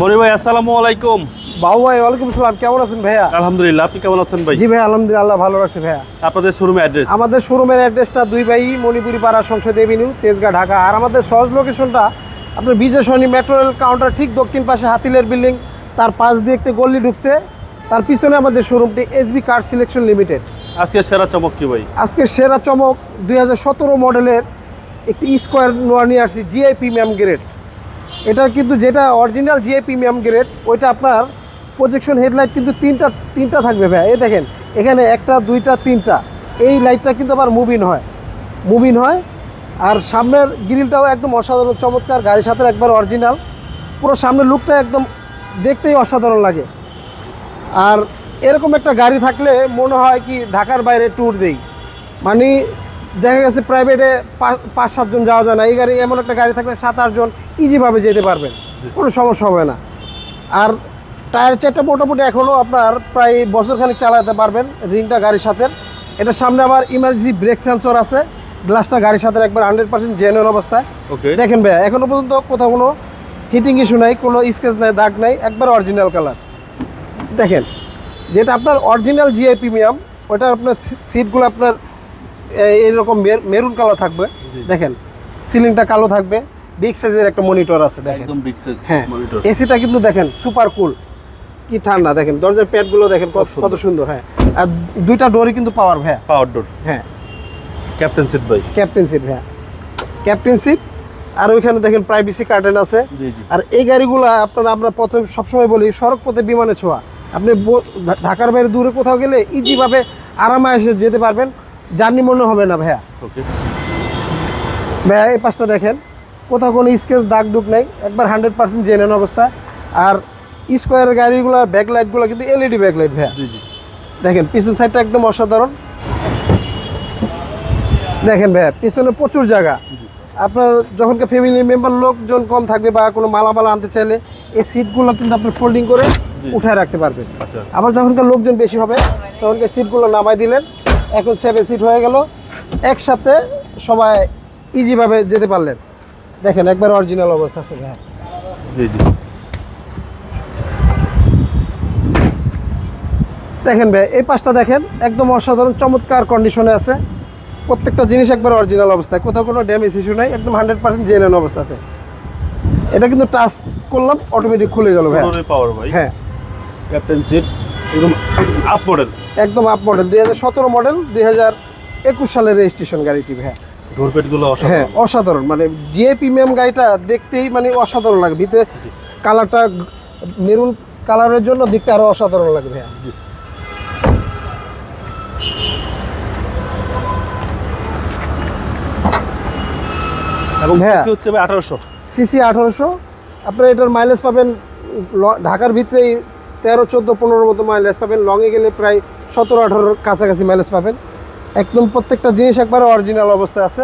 বনি ভাই আসসালামু আলাইকুম। বাবু ভাই ওয়ালাইকুম আসসালাম, কেমন আছেন ভাইয়া? আলহামদুলিল্লাহ, আপনি কেমন আছেন ভাই? জি ভাই আলহামদুলিল্লাহ, ভালো রাখছি ভাইয়া। আপনাদের শোরুমের অ্যাড্রেস? আমাদের শোরুমের অ্যাড্রেসটা দুই ভাই মণিপুরি পাড়া সংসদ এভিনিউ, তেজগাঁ, ঢাকা। আর আমাদের সহজ লোকেশনটা আপনার বিজয় সরণি মেট্রো রেল কাউন্টার ঠিক দক্ষিণ পাশে হাতিলের বিল্ডিং, তার পাশ দিয়ে একটা গলি ঢুকছে, তার পিছনে আমাদের শোরুমটি এসবি কার সিলেকশন লিমিটেড। আজকে সেরা চমক কি ভাই? আজকে সেরা চমক 2017 মডেলের একটি স্কোয়ার নোয়া নিয়ে আসছি, জিআই প্রিমিয়াম গ্রেড। এটা কিন্তু যেটা অরিজিনাল জিআই প্রিমিয়াম গ্রেড, ওইটা আপনার প্রজেকশন হেডলাইট কিন্তু তিনটা থাকবে ভাই। এই দেখেন এখানে একটা, দুইটা, তিনটা। এই লাইটটা কিন্তু আবার মুভিন হয়। আর সামনের গ্রিলটাও একদম অসাধারণ চমৎকার, গাড়ির সাথে একবার অরিজিনাল। পুরো সামনের লুকটা একদম দেখতেই অসাধারণ লাগে। আর এরকম একটা গাড়ি থাকলে মনে হয় কি ঢাকার বাইরে ট্যুর দেই, মানে দেখা গেছে প্রাইভেটে 5-7 জন যাওয়া যায় না, এই গাড়ি এমন একটা গাড়ি থাকলে 7-8 জন ইজিভাবে যেতে পারবেন, কোনো সমস্যা হবে না। আর টায়ার চেটটা মোটামুটি এখনও আপনার প্রায় বছরখানিক চালাতে পারবেন রিংটা গাড়ির সাথে। এটা সামনে আবার ইমার্জেন্সি ব্রেক সেন্সর আছে, গ্লাসটা গাড়ির সাথে একবার 100% জেনুইন অবস্থায়। দেখেন ভাইয়া এখনও পর্যন্ত কোথাও কোনো হিটিং ইস্যু নাই, কোনো স্কেচ নাই, দাগ নাই, একবার অরিজিনাল কালার। দেখেন যেটা আপনার অরিজিনাল জিআই প্রিমিয়াম, ওটা আপনার সিটগুলো আপনার এইরকম মেরুন কালার থাকবে। দেখেন সিলিংটা কালো থাকবে, বিগ সাইজের একটা মনিটর আছে দেখেন, একদম বিগ সাইজ মনিটর। এসিটা কিন্তু দেখেন সুপার কুল, কি ঠান্ডা। দেখেন দরজার প্যাডগুলো দেখেন কত সুন্দর। হ্যাঁ, আর দুইটা ডোরই কিন্তু পাওয়ার ভাইয়া, পাওয়ার ডোর। হ্যাঁ, ক্যাপ্টেন সিট ভাই, ক্যাপ্টেন সিট ভাইয়া, ক্যাপ্টেন সিট। আর ওইখানে দেখেন প্রাইভেসি কার্টেন আছে। আর এই গাড়িগুলো আমরা প্রথমে সবসময় বলি সড়ক পথে বিমানে ছোঁয়া। আপনি ঢাকার বাইরে দূরে কোথাও গেলে ইজিভাবে আরামে এসে যেতে পারবেন, জার্নি মনে হবে না ভাইয়া। ভাইয়া এই পাশটা দেখেন, কোথাও কোনো স্কেচ দাগ দুগ নেই, একবার 100% জেনুইন অবস্থা। আর স্কোয়ারের গাড়িগুলোর ব্যাকলাইটগুলো কিন্তু এলইডি ব্যাকলাইট ভাইয়া। দেখেন পিছন সাইডটা একদম অসাধারণ। দেখেন ভাইয়া পিছনে প্রচুর জায়গা। আপনার যখনকে ফ্যামিলি মেম্বার লোকজন কম থাকবে বা কোনো মালামাল আনতে চাইলে এই সিটগুলো কিন্তু আপনি ফোল্ডিং করে উঠায় রাখতে পারবেন। আবার যখনকার লোকজন বেশি হবে তখনকে সিটগুলো নামাই দিলেন, এখন 7 সিট হয়ে গেল, একসাথে সবাই ইজিভাবে যেতে পারলেন। দেখেন একবার অরিজিনাল অবস্থা আছে ভাইয়া। দেখেন ভাই এই পাশটা দেখেন, একদম অসাধারণ চমৎকার কন্ডিশনে আছে, প্রত্যেকটা জিনিস একবার অরিজিনাল অবস্থায়, কোথাও কোনো ড্যামেজ ইস্যু নাই, একদম 100% জেনুইন অবস্থা আছে। এটা কিন্তু টাচ করলাম অটোমেটিক খুলে গেল ভাই। পাওয়ার ভাই, হ্যাঁ, ক্যাপ্টেন সিট একদম আপ মডেল, একদম আপ মডেল 2017 মডেল, 2021 সালের রেজিস্ট্রেশন গাড়িটি ভাই। ডোরপেটগুলো হ্যাঁ অসাধারণ, মানে জিআই প্রিমিয়াম গাড়িটা দেখতেই মানে অসাধারণ লাগে। ভিতরে কালারটা মেরুন কালারের জন্য দেখতে আরো অসাধারণ লাগে ভাইয়া। এবং সিসি হচ্ছে ভাই 1800 সিসি 1800। আপনারা এটার মাইলেজ পাবেন ঢাকার ভিতরেই 13, 14, 15 মতো মাইলেজ পাবেন, লংয়ে গেলে প্রায় 17-18 কাছাকাছি মাইলেজ পাবেন। একদম প্রত্যেকটা জিনিস একবার অরিজিনাল অবস্থায় আছে,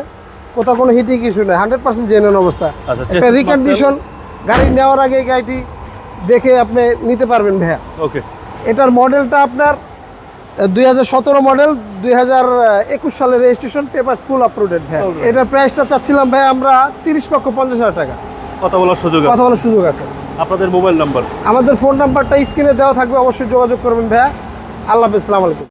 কোথাও কোনো হিটিং ইস্যু নেই, 100% জেনুইন অবস্থা। একটা রিকন্ডিশন গাড়ি নেওয়ার আগে গাড়িটি দেখে আপনি নিতে পারবেন ভাইয়া। ওকে, এটার মডেলটা আপনার 2017 মডেল, 2021 সালের রেজিস্ট্রেশন, পেপার ফুল আপলোডেড ভাই। এটার প্রাইসটা চাচ্ছিলাম ভাই আমরা 30,50,000 টাকা। কথা বলার সুযোগ আছে। আপনাদের মোবাইল নাম্বার? আমাদের ফোন নাম্বারটা স্ক্রিনে দেওয়া থাকবে, অবশ্যই যোগাযোগ করবেন ভাইয়া। আল্লাহ হাফেজ, আসসালামু আলাইকুম।